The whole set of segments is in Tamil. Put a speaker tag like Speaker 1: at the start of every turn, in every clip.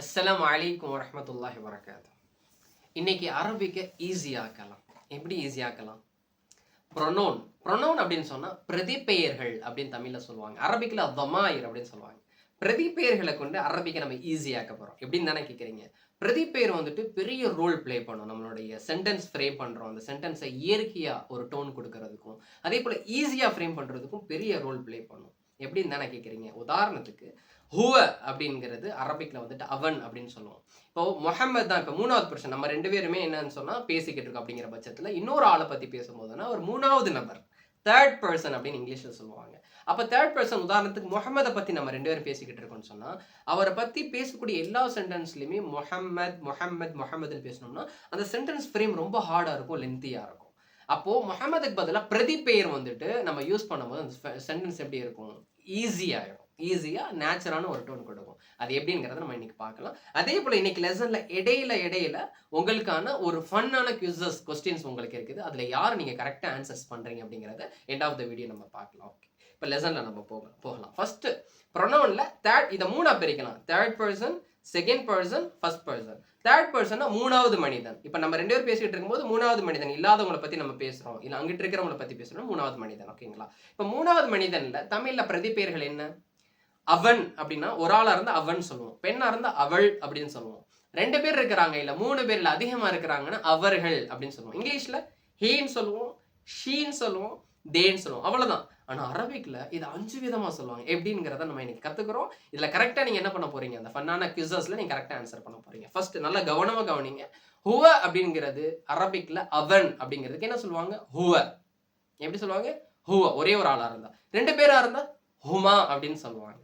Speaker 1: அஸ்ஸலாமு அலைக்கும் வரஹ்மத்துல்லாஹி வரகாத்து. இன்னைக்கு அரபிக்க ஈஸியாக்கலாம். எப்படி ஈஸியாக்கலாம்? ப்ரொனவுன் அப்படின்னு சொன்னா பிரதிபெயர்கள் அப்படின்னு தமிழ்ல சொல்லுவாங்க. அரபிக்ல தமாயிர் அப்படின்னு சொல்லுவாங்க. பிரதிபெயர்களை கொண்டு அரபிக்க நம்ம ஈஸியாக்க போறோம். எப்படின்னு தானே கேட்குறீங்க? பிரதிபெயர் வந்துட்டு பெரிய ரோல் ப்ளே பண்ணும். நம்மளுடைய சென்டென்ஸ் ஃப்ரேம் பண்றோம். அந்த சென்டென்ஸை இயற்கையா ஒரு டோன் கொடுக்கறதுக்கும், அதே போல ஈஸியா ஃப்ரேம் பண்றதுக்கும் பெரிய ரோல் ப்ளே பண்ணும். எப்படின்னு தானே கேட்குறீங்க? உதாரணத்துக்கு ஹுவ அப்படிங்கிறது அரபிக்ல வந்துட்டு அவன் அப்படின்னு சொல்லுவோம். இப்போ முஹம்மது தான் இப்போ மூணாவது பர்சன். நம்ம ரெண்டு பேருமே என்னன்னு சொன்னா பேசிக்கிட்டு இருக்கோம் அப்படிங்கிற பட்சத்துல இன்னொரு ஆளை பத்தி பேசும்போதுன்னா ஒரு மூணாவது நபர், தேர்ட் பர்சன் அப்படின்னு இங்கிலீஷ்ல சொல்லுவாங்க. அப்ப தேர்ட் பர்சன் உதாரணத்துக்கு முஹம்மதை பத்தி நம்ம ரெண்டு பேரும் பேசிக்கிட்டு இருக்கோம்னு சொன்னா அவரை பத்தி பேசக்கூடிய எல்லா சென்டென்ஸ்லயுமே முஹம்மத் முஹம்மத் முஹம்மதுன்னு பேசணும்னா அந்த சென்டென்ஸ் ஃப்ரேம் ரொம்ப ஹார்டா இருக்கும், லென்த்தியா இருக்கும். அப்போ முஹம்மதுக்கு பதிலாக பிரதிபெயர் வந்துட்டு நம்ம யூஸ் பண்ணும்போது அந்த சென்டென்ஸ் எப்படி இருக்கும்? ஈஸியாயிடும். ஈஸியா நேச்சுரான ஒரு டோன் கொடுக்கும். அது எப்படிங்கிறத நம்ம இன்னைக்கு பார்க்கலாம். அதே போல இன்னைக்கு லெசன்ல இடையில உங்களுக்கான ஒரு ஃபன்னான குவிசஸ் கொஸ்டின்ஸ் உங்களுக்கு இருக்குது. அதுல யார் நீங்க கரெக்டா ஆன்சர்ஸ் பண்றீங்க அப்படிங்கறத எண்ட் ஆஃப் த வீடியோ நம்ம பார்க்கலாம். ஓகே, இப்போ லெசன்ல நம்ம போகலாம். ஃபர்ஸ்ட் ப்ரொனவுன்ல தேர்ட், இதை மூணா பிரிக்கலாம். Third person, second person, first person. Third person மூணாவது மனிதன். இப்போ நம்ம ரெண்டு பேரும் பேசிட்டு இருக்கும்போது மூணாவது மனிதன் இல்லாதவங்களை பத்தி நம்ம பேசுறோம், இல்ல அங்கிட்டு இருக்கிறவங்களை பத்தி பேசுறோம். மூணாவது மனிதன். ஓகேங்களா? இப்போ மூணாவது மனிதன்ல தமிழ்ல பிரதிபெயர்கள் என்ன? அவன் அப்படின்னா ஒரு ஆளா இருந்தா அவன் சொல்லுவோம், பெண்ணா இருந்தா அவள் அப்படின்னு சொல்லுவோம். ரெண்டு பேர் இருக்கிறாங்க இல்ல மூணு பேர்ல அதிகமா இருக்கிறாங்கன்னா அவர்கள் அப்படின்னு சொல்லுவோம். இங்கிலீஷ்ல ஹீன்னு சொல்லுவோம், ஷீன்னு சொல்லுவோம், தேன்னு சொல்லுவோம். அவ்வளவுதான். ஆனா அரபிக்ல இது 5 விதமா சொல்லுவாங்க. எப்படிங்கிறத நம்ம இன்னைக்கு கத்துக்கிறோம். இதுல கரெக்டா நீங்க என்ன பண்ண போறீங்க? அந்த ஃபன்னான குவிசஸ்ல நீங்க கரெக்டா ஆன்சர் பண்ண போறீங்க. ஃபர்ஸ்ட் நல்லா கவனமா கவனிங்க. ஹுவ அப்படிங்கிறது அரபிக்ல அவன் அப்படிங்கிறதுக்கு என்ன சொல்லுவாங்க? ஹுவ. எப்படி சொல்லுவாங்க? ஹுவ. ஒரே ஒரு ஆளா இருந்தா. ரெண்டு பேரா இருந்தா ஹுமா அப்படின்னு சொல்லுவாங்க.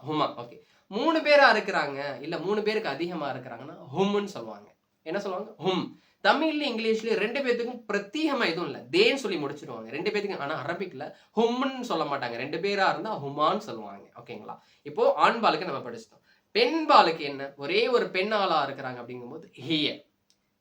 Speaker 1: ஹுமா. ஓகே. 3 பேரா இருக்கிறாங்க இல்ல 3 பேருக்கு அதிகமா இருக்கிறாங்கன்னா ஹும்னு சொல்லுவாங்க. என்ன சொல்லுவாங்க? ஹும். தமிழ்ல இங்கிலீஷ்ல ரெண்டு பேத்துக்கும் பிரத்யேகமா எதுவும் இல்ல, தேன்னு சொல்லி முடிச்சிடுவாங்க ரெண்டு பேத்துக்கும். ஆனா அரபிக்ல ஹும்னு சொல்ல மாட்டாங்க. ரெண்டு பேரா இருந்தா ஹுமான்னு சொல்லுவாங்க. ஓகேங்களா? இப்போ ஆண் பாலுக்கு நம்ம படிச்சிட்டோம். பெண் பாலுக்கு என்ன? ஒரே ஒரு பெண் ஆளா இருக்கிறாங்க அப்படிங்கும்போது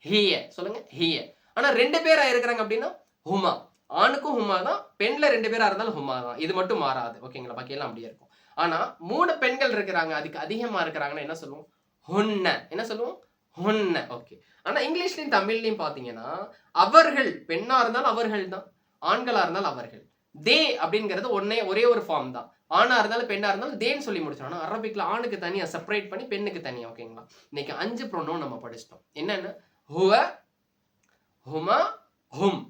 Speaker 1: ஹிய சொல்லுங்க, ஹிய. ஆனா ரெண்டு பேரா இருக்கிறாங்க அப்படின்னா ஹுமா. ஆணுக்கும் ஹுமா தான், பெண்ல ரெண்டு பேரா இருந்தாலும் ஹுமா தான். இது மட்டும் மாறாது. ஓகேங்களா? பாக்கி எல்லாம் அப்படியே இருக்கும். ஆனா 3 பெண்கள் இருக்கிறாங்க, அதுக்கு அதிகமா இருக்கிறாங்கன்னா என்ன சொல்லுவோம்? ஹுன்ன. என்ன சொல்லுவோம்? ஹுன்ன. ஓகே. ஆனா இங்கிலீஷ்லயும் தமிழ்லயும் பாத்தீங்கன்னா அவர்கள் பெண்ணா இருந்தாலும் அவர்கள் தான், ஆண்களா இருந்தாலும் அவர்கள். தே அப்படிங்கிறது ஒரே ஒரு ஃபார்ம் தான். ஆணா இருந்தாலும் பெண்ணா இருந்தாலும் தேன்னு சொல்லி முடிச்சோம். ஆனா அரபிக்ல ஆணுக்கு தனியா செப்பரேட் பண்ணி பெண்ணுக்கு தனியா. ஓகேங்களா? இன்னைக்கு 5 ப்ரொனவுன் நம்ம படிச்சிட்டோம். என்னென்ன? ஹுவ, ஹுமா, ஹும்.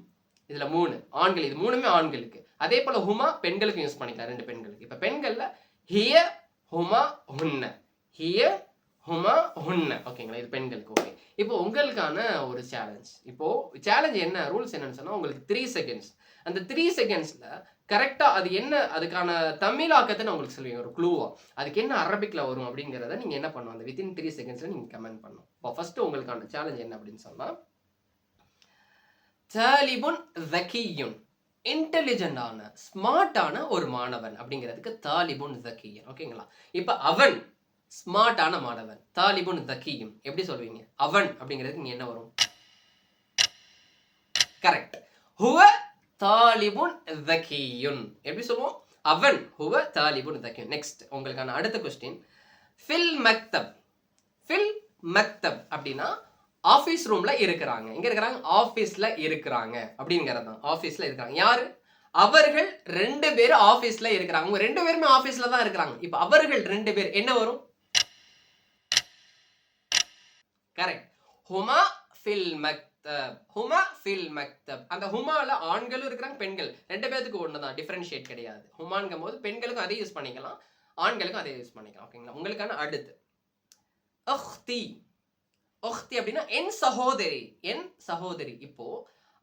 Speaker 1: இதுல 3 ஆண்கள். இது மூணுமே ஆண்களுக்கு. அதே போல ஹுமா பெண்களுக்கு யூஸ் பண்ணிக்கலாம், 2 பெண்களுக்கு. இப்ப பெண்கள்ல ஹிய, ஹுமா, ஹுன்ன. ஹிய, ஹுமா, ஹுன்ன. ஓகேங்களா? இது பெண்களுக்கு. ஓகே. இப்போ உங்களுக்கான ஒரு சேலஞ்ச். இப்போ சேலஞ்ச் என்ன? ரூல்ஸ் என்னன்னு சொன்னா உங்களுக்கு 3 செகண்ட்ஸ். அந்த 3 செகண்ட்ஸ்ல கரெக்டா அது என்ன, அதுக்கான தமிழாக்கத்தை நான் உங்களுக்கு சொல்லுவேன் ஒரு க்ளூவா. அதுக்கு என்ன அரபிக்ல வரும் அப்படிங்கிறத நீங்க என்ன பண்ணணும்? அந்த வித்தின் 3 செகண்ட்ஸ்ல நீங்க கமெண்ட் பண்ணணும். இப்போ ஃபர்ஸ்ட் உங்களுக்கான சேலஞ்ச் என்ன அப்படின்னு சொன்னா தாலிபுன் ஜக்கியுன், இன்டெலிஜென்டான ஸ்மார்ட்டான ஒரு மாணவன் அப்படிங்கிறதுக்கு தாலிபுன் ஜக்கியன். ஓகேங்களா? இப்ப அவன் ஸ்மார்ட்டான மாணவன், தாலிபுன் ஜக்கியும் எப்படி சொல்வீங்க? அவன் அப்படிங்கிறதுக்கு நீங்க என்ன வரும்? கரெக்ட். ஹுவ தாலிபுன் ஜக்கியுன். எப்படி சொல்லுவோம்? அவன் ஹுவ தாலிபுன் ஜக்கியுன். நெக்ஸ்ட் உங்களுக்கான அடுத்த கொஸ்டின், ஃபில் மக்தப். ஃபில் மக்தப் அப்படின்னா ஆபீஸ் ரூம்ல இருக்கிறாங்க. எங்க இருக்கிறாங்க? ஆபீஸ்ல இருக்கிறாங்க அப்படிங்கிறது தான். ஆபீஸ்ல இருக்காங்க. யாரு? அவர்கள் 2 பேர் ஆபீஸ்ல இருக்கிறாங்க. அவங்க 2 பேருமே ஆபீஸ்ல தான் இருக்கிறாங்க. இப்ப அவர்கள் 2 பேர் என்ன வரும்? கரெக்ட். ஹுமா ஃபில் மக்தப். ஹுமா ஃபில் மக்தப். அந்த ஹுமால ஆண்களும் இருக்கிறாங்க, பெண்கள் 2 பேருக்கு ஒண்ணுதான், டிஃபரன்ஷியேட் கிடையாது. ஹுமான்கும் போது பெண்களுக்கும் அதே யூஸ் பண்ணிக்கலாம், ஆண்களுக்கும் அதே யூஸ் பண்ணிக்கலாம். ஓகேங்களா? உங்களுக்கான அடுத்து அஹ்தி. அஹ்தி அப்படின்னா என் சகோதரி, என் சகோதரி. இப்போ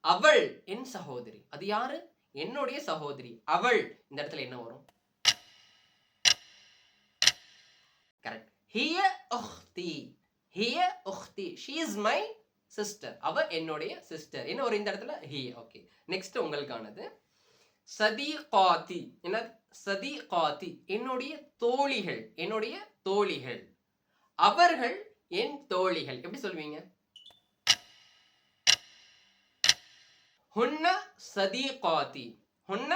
Speaker 1: அவள் என் சகோதரி, அது யாரு? என்னுடைய சகோதரி. அவள் இந்த இடத்துல என்ன வரும்? கரெக்ட். ஹிய அஹ்தி. ஹிய அஹ்தி. She is my sister. அவ என்னுடைய சிஸ்டர். என்ன வரும் இந்த இடத்துல? ஹி. ஓகே. நெக்ஸ்ட் உங்களுக்கானது சதீகாதி. என்ன? சதீகாதி. என்னுடைய தோழிகள், என்னுடைய தோழிகள். அவர்கள் என் தோழிகள். எப்படி சொல்வீங்க? ஹுன்ன சதீகாதி. ஹுன்ன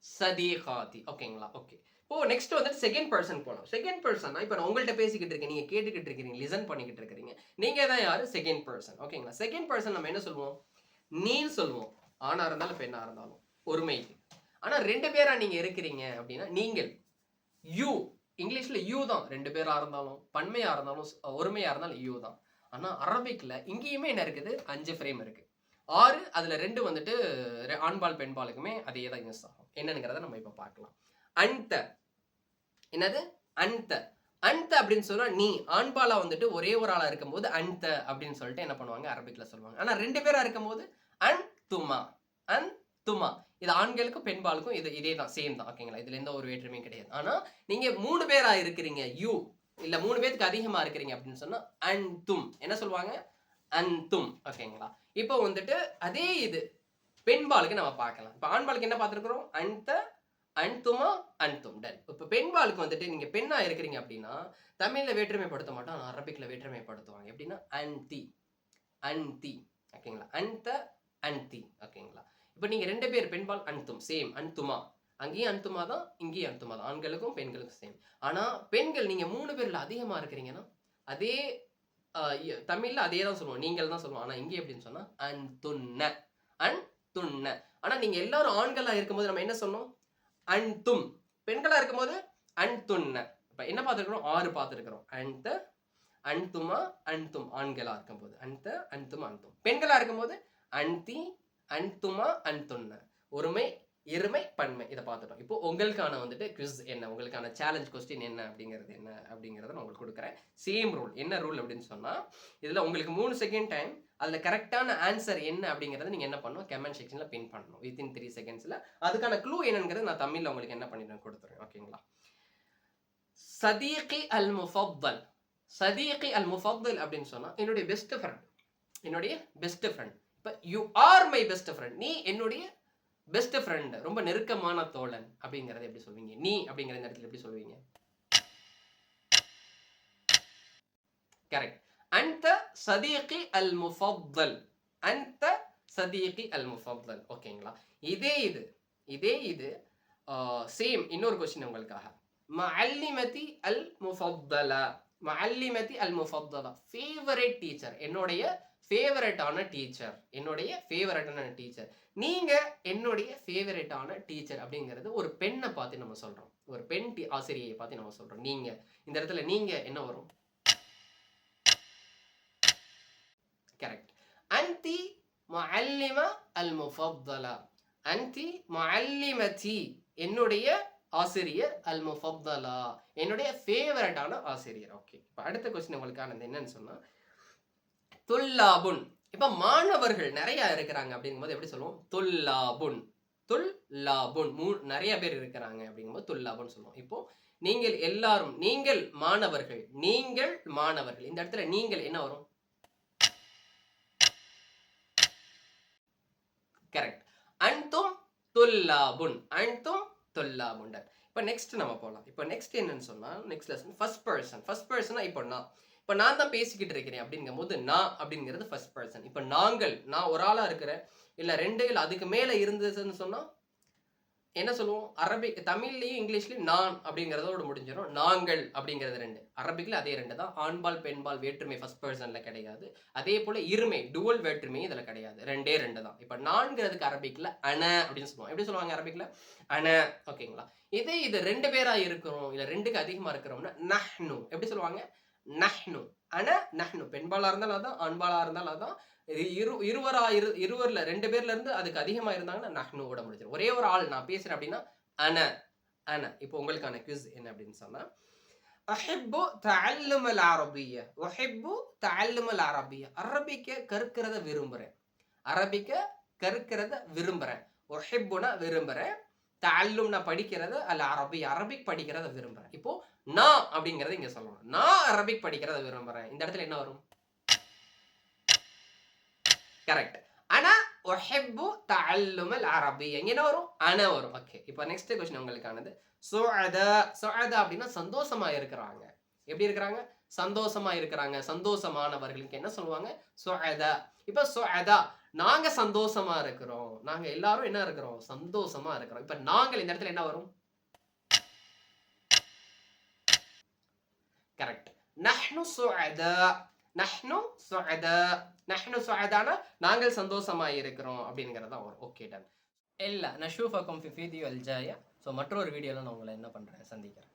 Speaker 1: சதீகாதி. ஓகேங்களா? ஓகே. இப்போ நெக்ஸ்ட் வந்துட்டு செகண்ட் பர்சன் போகலாம். செகண்ட் பர்சன் இப்போ நான் உங்கள்கிட்ட பேசிக்கிட்டு இருக்கேன், நீங்க கேட்டுக்கிட்டு இருக்கிறீங்க, லிசன் பண்ணிக்கிட்டு இருக்கிறீங்க. நீங்க தான் யாரு? Second person. ஓகேங்களா? செகண்ட் பர்சன் நம்ம என்ன சொல்லுவோம்? நீன்னு சொல்லுவோம். ஆணா இருந்தாலும் பெண்ணா இருந்தாலும் ஒருமைக்கு. ஆனா 2 பேரா நீங்க இருக்கிறீங்க அப்படின்னா நீங்கள். யூ இங்கிலீஷ்ல யூ தான். 2 பேரா இருந்தாலும் பன்மையா இருந்தாலும் ஒருமையா இருந்தாலும் யூ தான். ஆனா அரபிக்ல இங்கேயுமே என்ன இருக்குது? 5 ஃப்ரேம் இருக்கு. 6 அதுல 2 வந்துட்டு ஆண்பால் பெண்பாலுக்குமே அதே தான் யூஸ் ஆகும். என்னங்கிறத நம்ம இப்ப பார்க்கலாம். அன்த என்னது? அன்த அன்த அப்படின்னு சொன்னா நீ. ஆண்பாலா வந்துட்டு ஒரே ஒரு ஆளா இருக்கும்போது அன்த அப்படின்னு சொல்லிட்டு என்ன பண்ணுவாங்க? அரபிக்ல சொல்லுவாங்க. ஆனா 2 பேரா இருக்கும்போது அன் துமா அன் துமா. இது ஆண்களுக்கும் பெண்பாலுக்கும் இதே தான், சேம் தான். ஓகேங்களா? இதுல எந்த ஒரு வேற்றுமையும் கிடையாது. ஆனா நீங்க 3 பேரா இருக்கிறீங்க, யூ இல்ல 3 பேருக்கு அதிகமா இருக்கிறீங்க அப்படின்னு சொன்னா அன்தும். என்ன சொல்லுவாங்க? அன்தும். ஓகேங்களா? இப்போ வந்துட்டு அதே இது பெண்பாலுக்கு நம்ம பார்க்கலாம். இப்போ ஆண்பாலுக்கு என்ன பார்த்திருக்கிறோம்? அன்த, அன்துமா, அன்தும். டன். இப்போ பெண்பாலுக்கு வந்துட்டு நீங்க பெண்ணா இருக்கிறீங்க அப்படின்னா தமிழ்ல வேற்றுமைப்படுத்த மாட்டோம், ஆனா அரபிக்ல வேற்றுமைப்படுத்துவாங்க. எப்படின்னா அன்தி, அன்தி. ஓகேங்களா? அன்த, அன்தி. ஓகேங்களா? இப்போ நீங்க 2 பேர் பெண்பால் அன்தும், சேம் அன்துமா. அங்கேயும் அன்துமா தான், இங்கேயும் அன்துமா தான். ஆண்களுக்கும் பெண்களுக்கும் சேம். ஆனா பெண்கள் நீங்க 3 பேர்ல அதிகமா இருக்கிறீங்கன்னா அதே தமிழ்ல அதே தான் சொல்லுவோம், நீங்கள் தான் சொல்லுவோம். ஆனா இங்கே எப்படின்னு சொன்னா அன்துன்ன, அன்துன்ன. ஆனா நீங்க எல்லாரும் ஆண்களா இருக்கும்போது நம்ம என்ன சொன்னோம்? அன்தும். பெண்களா இருக்கும்போது அன்துன்ன. இப்ப என்ன பார்த்திருக்கிறோம்? 6 பார்த்திருக்கிறோம். அன்த, அன்துமா, அன்தும். ஆண்களா இருக்கும்போது அன்த, அன்துமா, அன்தும். பெண்களா இருக்கும்போது அன்தி, அன்துமா, அன்துன்ன. ஒருமை, இருமை, பன்மை. இதை பார்த்துட்டோம். இப்போ உங்களுக்கான வந்துட்டு குவிஸ் என்ன, உங்களுக்கான சேலஞ்ச் கொஸ்டின் என்ன அப்படிங்கிறத நான் உங்களுக்கு கொடுக்குறேன். Same rule. என்ன ரூல் அப்படின்னு சொன்னா இதுல உங்களுக்கு 3 செகண்ட் டைம். அதுல கரெக்டான ஆன்சர் என்ன அப்படிங்கறத நீங்க என்ன பண்ணணும்? கமெண்ட் செக்ஷன்ல பின் பண்ணணும் வித்தின் 3 செகண்ட்ஸ்ல. அதுக்கான க்ளூ என்னங்கிறது நான் தமிழ்ல உங்களுக்கு என்ன பண்ணிடுறேன் கொடுத்துறேன். ஓகேங்களா? சதீகி அல் முஃபத்தல். சதீகி அல் முஃபத்தல் அப்படின்னு சொன்னா என்னுடைய பெஸ்ட் ஃப்ரெண்ட். என்னுடைய பெஸ்ட் ஃப்ரெண்ட். இப்ப you are my best friend. நீ என்னுடைய பெஸ்ட் ஃப்ரெண்ட், ரொம்ப நெருக்கமான தோழன் அப்படிங்கறத எப்படி சொல்வீங்க? நீ அப்படிங்கிற இந்த இடத்துல எப்படி சொல்வீங்க? கரெக்ட். அன்த சதீகி அல் முஃபத்தல். அன்த சதீகி அல் முஃபத்தல். ஓகேங்களா? இதே இது சேம் இன்னொரு क्वेश्चन உங்களுக்காக. மஅல்லிமதி அல் முஃபத்தலா. மஅல்லிமதி அல் முஃபத்தலா. Favourite teacher. என்னுடைய ஃபேவரட்டான டீச்சர். என்னுடைய ஃபேவரட்டான டீச்சர். நீங்க என்னுடைய ஃபேவரட்டான டீச்சர் அப்படிங்கிறது ஒரு பெண்ணை பார்த்து நம்ம சொல்றோம். ஒரு பெண் ஆசிரியையை பார்த்து நம்ம சொல்றோம். நீங்க இந்த இடத்துல நீங்க என்ன வரும்? கரெக்ட். அன்தி முஅல்லிம அல் முஃபத்தலா. அன்தி முஅல்லிமதி. என்னுடைய ஆசிரியர். அல் முஃபத்தலா. என்னுடைய ஃபேவரட்டான ஆசிரியர். ஓகே. இப்போ அடுத்த क्वेश्चन உங்களுக்கானது என்னன்னு சொன்னா துல்லாபுன். இப்ப மாணவர்கள் நிறைய இருக்கிறாங்க அப்படிங்கும்போது எப்படி சொல்லுவோம்? துல்லாபுன். துல்லாபுன். நிறைய பேர் இருக்கிறாங்க அப்படிங்கும்போது துல்லாபுன் சொல்லுவோம். இப்போ நீங்கள் எல்லாரும், நீங்கள் மாணவர்கள், நீங்கள் மாணவர்கள். இந்த இடத்துல நீங்கள் என்ன வரும்? கரெக்ட். அன்தும் துல்லாபுன். அன்தும் துல்லாபுன். இப்போ நெக்ஸ்ட் நம்ம போகலாம். இப்போ நெக்ஸ்ட் என்னன்னு சொன்னா next lesson first person. First பர்சனா இப்போ நான் தான் பேசிக்கிட்டு இருக்கிறேன் அப்படிங்கும்போது நான் அப்படிங்கிறது ஃபர்ஸ்ட் பர்சன். இப்போ நாங்கள், நான் ஒரு ஆளா இருக்கிறேன், இல்ல 2 இல்ல அதுக்கு மேல இருந்ததுன்னு சொன்னா என்ன சொல்லுவோம்? அரபிக் தமிழ்லயும் இங்கிலீஷ்லயும் நான் அப்படிங்கிறதோட முடிஞ்சிடும். நாங்கள் அப்படிங்கிறது 2. அரபிக்ல அதே 2 தான். ஆண்பால் பெண்பால் வேற்றுமை ஃபர்ஸ்ட் பர்சன்ல கிடையாது. அதே போல இருமை டுவல் வேற்றுமை இதுல கிடையாது. 2 தான். இப்ப நான்கிறதுக்கு அரபிக்ல அன அப்படின்னு சொல்லுவாங்க. எப்படி சொல்லுவாங்க அரபிக்ல? அன. ஓகேங்களா? இது 2 பேரா இருக்கிறோம், இல்ல 2க்கு அதிகமா இருக்கிறோம்னா நஹ்னு. எப்படி சொல்லுவாங்க? நஹ்னு. அன நஹ்னு. பெண்பாலா இருந்தாலும் அதான், ஆண்பாலா இருந்தாலும் அதான். இருவர்ல 2 பேர்ல இருந்து அதுக்கு அதிகமா இருந்தாங்கன்னா நஹ்னு ஓட முடிஞ்சிடும். ஒரே ஒரு ஆள் நான் பேசுறேன் அப்படின்னா அன. அன. இப்போ உங்களுக்கான குவிஸ் என்ன அப்படின்னு சொன்னா அஹிப்பு தஅல்லும் அல் அரபிய்ய. உஹிப்பு தஅல்லும் அல் அரபிய்ய. அரபிக்க கற்கிறத விரும்புறேன். அரபிக்க கற்கிறத விரும்புறேன். உஹிப்புனா விரும்புறேன். தஅல்லும்னா படிக்கிறது, அல் அரபிய் அரபிக் படிக்கிறத விரும்புறேன். இப்போ நான் அப்படிங்கறத இங்க சொல்லணும். நான் அரபிக் படிக்கிறத விரும்புறேன். இந்த இடத்துல என்ன வரும்? கரெக்ட். அனா உஹிப்பு தஅல்லும் அல் அரபிய்ய. இங்க என்ன வரும்? அன வரும். ஓகே. இப்போ நெக்ஸ்ட் क्वेश्चन உங்களுக்கானது சுஅதா. சுஅதா அப்படினா சந்தோஷமா இருக்கிறாங்க. எப்படி இருக்கிறாங்க? சந்தோஷமா இருக்கிறாங்க. சந்தோஷமானவர்களுக்கு என்ன சொல்லுவாங்க? சுஅதா. இப்போ சுஅதா நாங்க சந்தோஷமா இருக்கிறோம். நாங்க எல்லாரும் என்ன இருக்கிறோம்? சந்தோஷமா இருக்கிறோம். இப்போ நாங்கள் இந்த இடத்துல என்ன வரும்? கரெக்ட். நஹ்னு சுஅதா, நஹ்னு சுஅதா, நஹ்னு சுஅதானா நாங்கள் சந்தோஷமா இருக்கிறோம் அப்படிங்கிறது தான் வரும். Okay done. இல்ல நஷூஃபக்கும் ஃபி வீடியோ அல் ஜாயா. ஸோ மற்றொரு வீடியோவில் நான் உங்களை என்ன பண்ணுறேன் சந்திக்கிறேன்.